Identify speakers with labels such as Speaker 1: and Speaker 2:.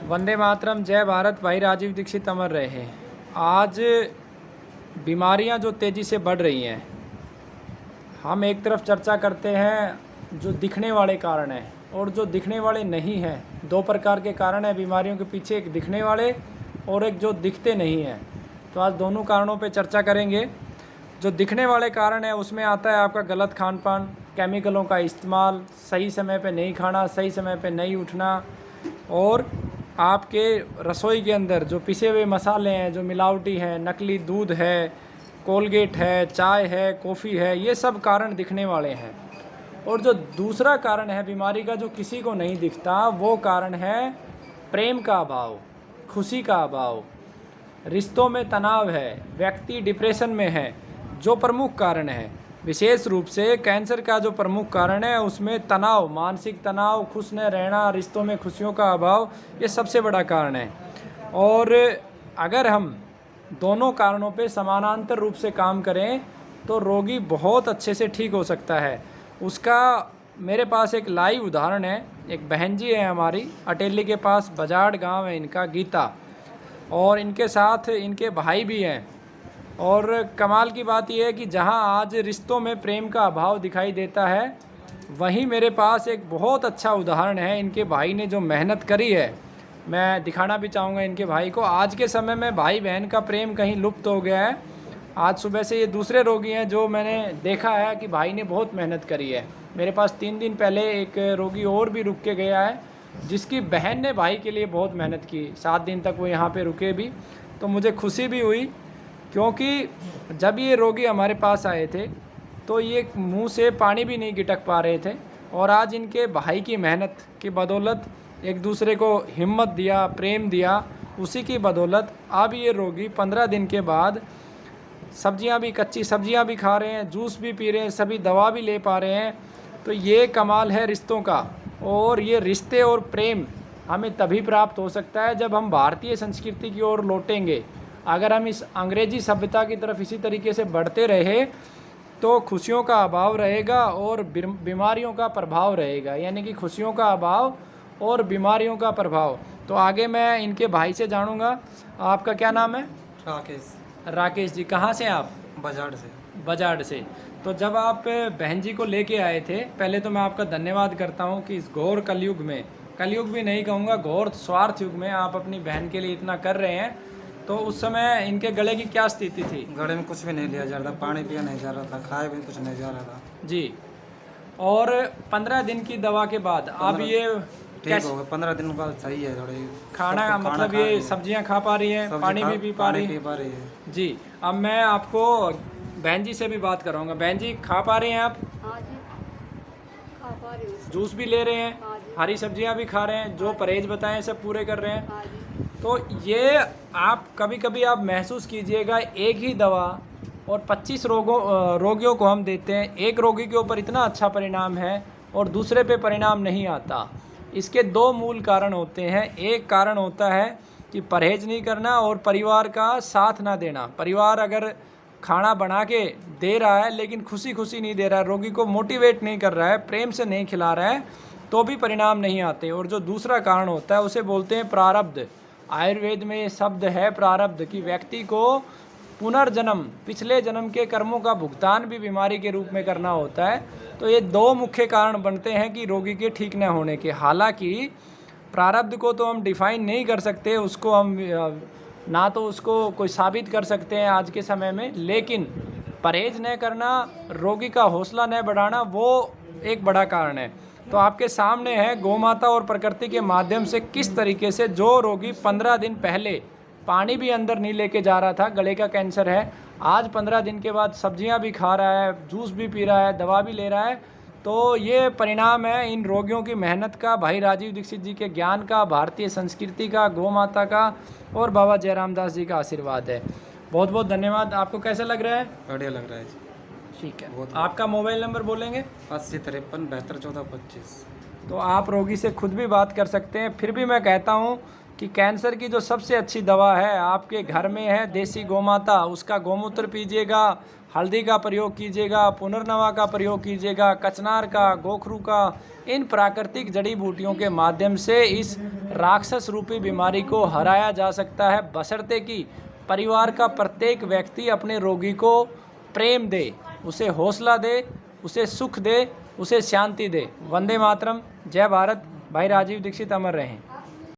Speaker 1: वंदे मातरम, जय भारत। भाई राजीव दीक्षित अमर रहे। आज बीमारियां जो तेज़ी से बढ़ रही हैं, हम एक तरफ चर्चा करते हैं जो दिखने वाले कारण हैं और जो दिखने वाले नहीं हैं। दो प्रकार के कारण हैं बीमारियों के पीछे, एक दिखने वाले और एक जो दिखते नहीं हैं। तो आज दोनों कारणों पे चर्चा करेंगे। जो दिखने वाले कारण है उसमें आता है आपका गलत खान पान, केमिकलों का इस्तेमाल, सही समय पे नहीं खाना, सही समय पे नहीं उठना, और आपके रसोई के अंदर जो पिसे हुए मसाले हैं, जो मिलावटी हैं, नकली दूध है, कोलगेट है, चाय है, कॉफ़ी है, ये सब कारण दिखने वाले हैं। और जो दूसरा कारण है बीमारी का जो किसी को नहीं दिखता, वो कारण है प्रेम का अभाव, खुशी का अभाव, रिश्तों में तनाव है, व्यक्ति डिप्रेशन में है, जो प्रमुख कारण है। विशेष रूप से कैंसर का जो प्रमुख कारण है उसमें तनाव, मानसिक तनाव, खुश न रहना, रिश्तों में खुशियों का अभाव, ये सबसे बड़ा कारण है। और अगर हम दोनों कारणों पे समानांतर रूप से काम करें तो रोगी बहुत अच्छे से ठीक हो सकता है। उसका मेरे पास एक लाइव उदाहरण है। एक बहन जी है हमारी, अटेली के पास बजाड़ गांव है इनका, गीता, और इनके साथ इनके भाई भी हैं। और कमाल की बात यह है कि जहां आज रिश्तों में प्रेम का अभाव दिखाई देता है, वहीं मेरे पास एक बहुत अच्छा उदाहरण है। इनके भाई ने जो मेहनत करी है, मैं दिखाना भी चाहूँगा इनके भाई को। आज के समय में भाई बहन का प्रेम कहीं लुप्त हो गया है। आज सुबह से ये दूसरे रोगी हैं जो मैंने देखा है कि भाई ने बहुत मेहनत करी है। मेरे पास 3 दिन पहले एक रोगी और भी रुक के गया है, जिसकी बहन ने भाई के लिए बहुत मेहनत की। 7 दिन तक वो यहाँ पे रुके भी, तो मुझे खुशी भी हुई, क्योंकि जब ये रोगी हमारे पास आए थे तो ये मुंह से पानी भी नहीं गिटक पा रहे थे। और आज इनके भाई की मेहनत की बदौलत, एक दूसरे को हिम्मत दिया, प्रेम दिया, उसी की बदौलत अब ये रोगी 15 दिन के बाद सब्जियां भी, कच्ची सब्जियां भी खा रहे हैं, जूस भी पी रहे हैं, सभी दवा भी ले पा रहे हैं। तो ये कमाल है रिश्तों का। और ये रिश्ते और प्रेम हमें तभी प्राप्त हो सकता है जब हम भारतीय संस्कृति की ओर लौटेंगे। अगर हम इस अंग्रेजी सभ्यता की तरफ इसी तरीके से बढ़ते रहे तो खुशियों का अभाव रहेगा और बीमारियों का प्रभाव रहेगा, यानी कि खुशियों का अभाव और बीमारियों का प्रभाव। तो आगे मैं इनके भाई से जानूंगा। आपका क्या नाम है?
Speaker 2: राकेश।
Speaker 1: राकेश जी, कहाँ से आप?
Speaker 2: बाजार से।
Speaker 1: बाजार से। तो जब आप बहन जी को लेके आए थे, पहले तो मैं आपका धन्यवाद करता हूँ कि इस घोर कलयुग में, कलयुग भी नहीं कहूँगा, घोर स्वार्थ युग में आप अपनी बहन के लिए इतना कर रहे हैं। तो उस समय इनके गले की क्या स्थिति थी?
Speaker 2: गले में कुछ भी नहीं लिया जा रहा था, पानी पिया नहीं जा रहा था, खाए भी कुछ नहीं जा रहा था
Speaker 1: जी। और 15 दिन की दवा के बाद अब ये
Speaker 2: ठीक हो गया। 15 दिन बाद सही है थोड़ी।
Speaker 1: खाना मतलब ये सब्जियां खा पा रही है, पानी भी पी पा रही है जी। अब मैं आपको बहन जी से भी बात कराऊंगा। बहन जी, खा पा रहे हैं आप?
Speaker 3: हाँ जी, खा पा रही हूँ।
Speaker 1: जूस भी ले रहे हैं?
Speaker 3: हाँ जी।
Speaker 1: हरी सब्जियां भी खा रहे हैं? जो परहेज बताएं सब पूरे कर रहे हैं?
Speaker 3: हाँ जी।
Speaker 1: तो ये आप कभी कभी आप महसूस कीजिएगा, एक ही दवा और 25 रोगियों को हम देते हैं, एक रोगी के ऊपर इतना अच्छा परिणाम है और दूसरे पे परिणाम नहीं आता। इसके 2 मूल कारण होते हैं। एक कारण होता है कि परहेज नहीं करना और परिवार का साथ ना देना। परिवार अगर खाना बना के दे रहा है लेकिन खुशी खुशी नहीं दे रहा है, रोगी को मोटिवेट नहीं कर रहा है, प्रेम से नहीं खिला रहा है, तो भी परिणाम नहीं आते। और जो दूसरा कारण होता है उसे बोलते हैं प्रारब्ध। आयुर्वेद में ये शब्द है प्रारब्ध, कि व्यक्ति को पुनर्जन्म, पिछले जन्म के कर्मों का भुगतान भी बीमारी के रूप में करना होता है। तो ये 2 मुख्य कारण बनते हैं कि रोगी के ठीक न होने के। हालांकि प्रारब्ध को तो हम डिफाइन नहीं कर सकते, उसको हम ना तो उसको कोई साबित कर सकते हैं आज के समय में, लेकिन परहेज न करना, रोगी का हौसला न बढ़ाना, वो एक बड़ा कारण है। तो आपके सामने है गौमाता और प्रकृति के माध्यम से किस तरीके से जो रोगी 15 दिन पहले पानी भी अंदर नहीं लेके जा रहा था, गले का कैंसर है, आज 15 दिन के बाद सब्जियां भी खा रहा है, जूस भी पी रहा है, दवा भी ले रहा है। तो ये परिणाम है इन रोगियों की मेहनत का, भाई राजीव दीक्षित जी के ज्ञान का, भारतीय संस्कृति का, गौ माता का और बाबा जयराम दास जी का आशीर्वाद है। बहुत बहुत धन्यवाद। आपको कैसा लग रहा है?
Speaker 2: बढ़िया लग रहा है जी।
Speaker 1: ठीक है,
Speaker 2: बहुत।
Speaker 1: आपका मोबाइल नंबर बोलेंगे?
Speaker 2: 80 53 72 14 25।
Speaker 1: तो आप रोगी से खुद भी बात कर सकते हैं। फिर भी मैं कहता हूं कि कैंसर की जो सबसे अच्छी दवा है आपके घर में है, देसी गौमाता, उसका गौमूत्र पीजिएगा, हल्दी का प्रयोग कीजिएगा, पुनर्नवा का प्रयोग कीजिएगा, कचनार का, गोखरू का, इन प्राकृतिक जड़ी बूटियों के माध्यम से इस राक्षस रूपी बीमारी को हराया जा सकता है, बशर्ते कि परिवार का प्रत्येक व्यक्ति अपने रोगी को प्रेम दे, उसे हौसला दे, उसे सुख दे, उसे शांति दे। वंदे मातरम, जय भारत। भाई राजीव दीक्षित अमर रहें।